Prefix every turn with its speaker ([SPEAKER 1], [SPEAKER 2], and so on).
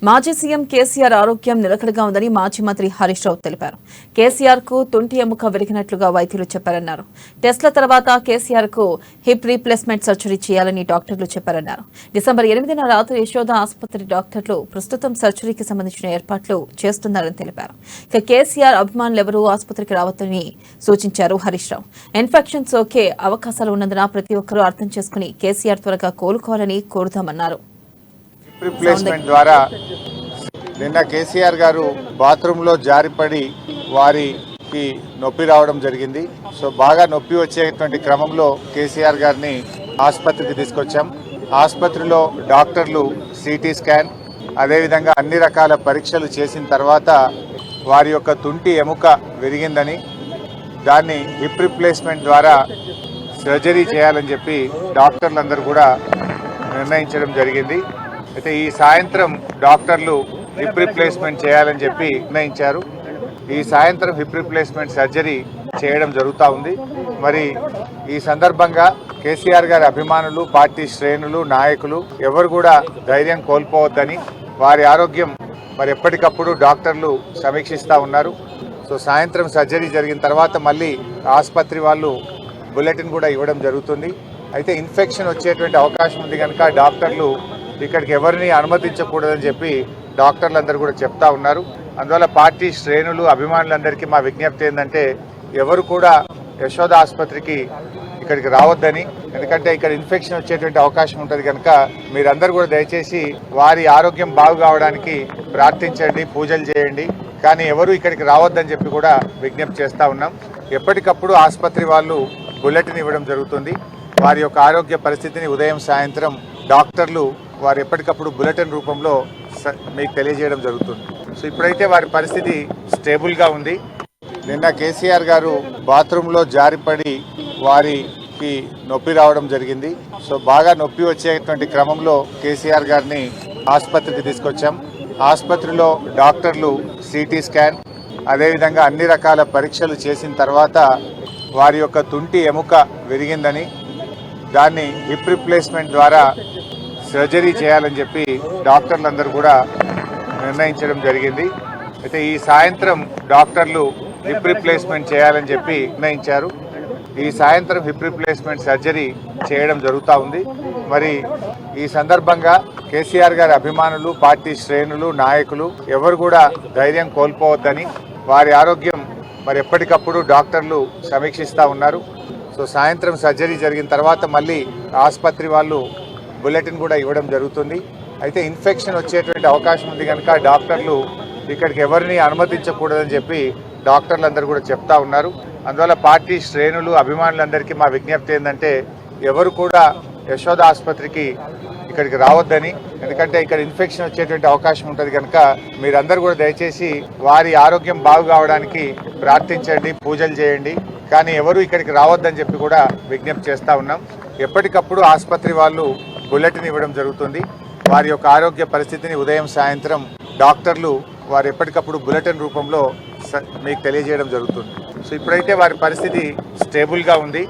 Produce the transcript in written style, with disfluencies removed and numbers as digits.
[SPEAKER 1] మాజీ సీఎం కేసీఆర్ ఆరోగ్యం నిలకడగా ఉందని మాజీ మంత్రి హరీష్ రావు తెలిపారు. కేసీఆర్ కు తుంటి ఎముక విరిగినట్లుగా వైద్యులు చెప్పారన్నారు. టెస్ట్ల తర్వాత కేసీఆర్ కు హిప్ రీప్లేస్మెంట్ సర్జరీ చేయాలని డాక్టర్లు చెప్పారన్నారు. డిసెంబర్ 8న రాత్రి యశోద ఆసుపత్రి డాక్టర్లు ప్రస్తుతం సర్జరీకి సంబంధించిన ఏర్పాట్లు చేస్తున్నారని తెలిపారు. ఇక కేసీఆర్ అభిమానులెవరూ ఆసుపత్రికి రావద్దని సూచించారు హరీష్ రావు. ఇన్ఫెక్షన్ సోకే అవకాశాలు ఉన్నందున ప్రతి ఒక్కరూ అర్థం చేసుకుని కేసీఆర్ త్వరగా కోలుకోవాలని కోరుతామన్నారు.
[SPEAKER 2] రీప్లేస్మెంట్ ద్వారా నిన్న కేసీఆర్ గారు బాత్రూంలో జారిపడి వారికి నొప్పి రావడం జరిగింది. సో బాగా నొప్పి వచ్చేటువంటి క్రమంలో కేసీఆర్ గారిని ఆసుపత్రికి తీసుకొచ్చాం. ఆసుపత్రిలో డాక్టర్లు సిటీ స్కాన్ అదేవిధంగా అన్ని రకాల పరీక్షలు చేసిన తర్వాత వారి యొక్క తుంటి ఎముక విరిగిందని దాన్ని హిప్ రీప్లేస్మెంట్ ద్వారా సర్జరీ చేయాలని చెప్పి డాక్టర్లందరూ కూడా నిర్ణయించడం జరిగింది. అయితే ఈ సాయంత్రం డాక్టర్లు హిప్ రీప్లేస్మెంట్ చేయాలని చెప్పి నిర్ణయించారు. ఈ సాయంత్రం హిప్ రీప్లేస్మెంట్ సర్జరీ చేయడం జరుగుతూ ఉంది. మరి ఈ సందర్భంగా కేసీఆర్ గారి అభిమానులు, పార్టీ శ్రేణులు, నాయకులు ఎవరు కూడా ధైర్యం కోల్పోవద్దని వారి ఆరోగ్యం మరి ఎప్పటికప్పుడు డాక్టర్లు సమీక్షిస్తూ ఉన్నారు. సో సాయంత్రం సర్జరీ జరిగిన తర్వాత మళ్ళీ ఆసుపత్రి వాళ్ళు బులెటిన్ కూడా ఇవ్వడం జరుగుతుంది. అయితే ఇన్ఫెక్షన్ వచ్చేటువంటి అవకాశం ఉంది కనుక డాక్టర్లు ఇక్కడికి ఎవరిని అనుమతించకూడదని చెప్పి డాక్టర్లందరూ కూడా చెప్తా ఉన్నారు. అందువల్ల పార్టీ శ్రేణులు, అభిమానులందరికీ మా విజ్ఞప్తి ఏంటంటే ఎవరు కూడా యశోద ఆసుపత్రికి ఇక్కడికి రావద్దని, ఎందుకంటే ఇక్కడ ఇన్ఫెక్షన్ వచ్చేటువంటి అవకాశం ఉంటుంది కనుక మీరందరూ కూడా దయచేసి వారి ఆరోగ్యం బాగు కావడానికి ప్రార్థించండి, పూజలు చేయండి. కానీ ఎవరు ఇక్కడికి రావద్దని చెప్పి కూడా విజ్ఞప్తి చేస్తూ ఉన్నాం. ఎప్పటికప్పుడు ఆసుపత్రి వాళ్ళు బులెటిన్ ఇవ్వడం జరుగుతుంది. వారి యొక్క ఆరోగ్య పరిస్థితిని ఉదయం సాయంత్రం డాక్టర్లు వారు ఎప్పటికప్పుడు బులెటిన్ రూపంలో మీకు తెలియజేయడం జరుగుతుంది. సో ఇప్పుడైతే వారి పరిస్థితి స్టేబుల్గా ఉంది. నిన్న కేసీఆర్ గారు బాత్రూంలో జారిపడి వారికి నొప్పి రావడం జరిగింది. సో బాగా నొప్పి వచ్చేటువంటి క్రమంలో కేసీఆర్ గారిని ఆసుపత్రికి తీసుకొచ్చాం. ఆసుపత్రిలో డాక్టర్లు సిటీ స్కాన్ అదేవిధంగా అన్ని రకాల పరీక్షలు చేసిన తర్వాత వారి యొక్క తుంటి ఎముక విరిగిందని దాన్ని హిప్ రీప్లేస్మెంట్ ద్వారా సర్జరీ చేయాలని చెప్పి డాక్టర్లందరూ కూడా నిర్ణయించడం జరిగింది. అయితే ఈ సాయంత్రం డాక్టర్లు హిప్ రీప్లేస్మెంట్ చేయాలని చెప్పి నిర్ణయించారు. ఈ సాయంత్రం హిప్ రీప్లేస్మెంట్ సర్జరీ చేయడం జరుగుతూ ఉంది. మరి ఈ సందర్భంగా కేసీఆర్ గారి అభిమానులు, పార్టీ శ్రేణులు, నాయకులు ఎవరు కూడా ధైర్యం కోల్పోవద్దని వారి ఆరోగ్యం మరి ఎప్పటికప్పుడు డాక్టర్లు సమీక్షిస్తూ ఉన్నారు. సో సాయంత్రం సర్జరీ జరిగిన తర్వాత మళ్ళీ ఆసుపత్రి వాళ్ళు బులెటిన్ కూడా ఇవ్వడం జరుగుతుంది. అయితే ఇన్ఫెక్షన్ వచ్చేటువంటి అవకాశం ఉంది కనుక డాక్టర్లు ఇక్కడికి ఎవరిని అనుమతించకూడదని చెప్పి డాక్టర్లందరూ కూడా చెప్తా ఉన్నారు. అందువల్ల పార్టీ శ్రేణులు, అభిమానులందరికీ మా విజ్ఞప్తి ఏంటంటే ఎవరు కూడా యశోద ఆసుపత్రికి ఇక్కడికి రావద్దని, ఎందుకంటే ఇక్కడ ఇన్ఫెక్షన్ వచ్చేటువంటి అవకాశం ఉంటుంది కనుక మీరందరూ కూడా దయచేసి వారి ఆరోగ్యం బాగు కావడానికి ప్రార్థించండి, పూజలు చేయండి. కానీ ఎవరు ఇక్కడికి రావద్దని చెప్పి కూడా విజ్ఞప్తి చేస్తూ ఉన్నాం. ఎప్పటికప్పుడు ఆసుపత్రి వాళ్ళు బులెటిన్ ఇవ్వడం జరుగుతుంది. వారి యొక్క ఆరోగ్య పరిస్థితిని ఉదయం సాయంత్రం డాక్టర్లు వారు ఎప్పటికప్పుడు బులెటిన్ రూపంలో మీకు తెలియజేయడం జరుగుతుంది. సో ఇప్పుడైతే వారి పరిస్థితి స్టేబుల్గా ఉంది.